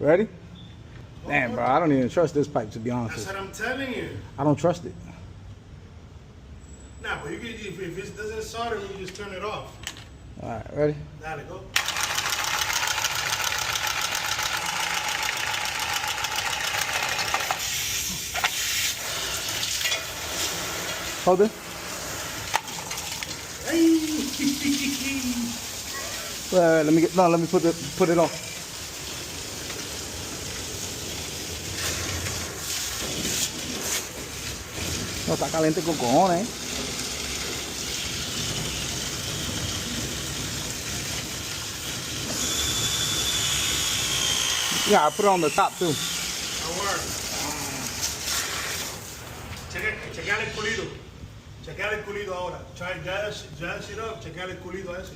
Ready? Damn, bro, I don't even trust this pipe, to be honest. That's what I'm telling you. I don't trust it. Nah, but you can, if it doesn't solder, you just turn it off. All right, ready? Dale, go. Hold it. Right, let me put it on. No, está caliente con cojones, Yeah, I put it on the top too. Don't worry. Chequeale el culito. Chequeale el culito ahora. Ya, shit up, chequeale el culito a ese.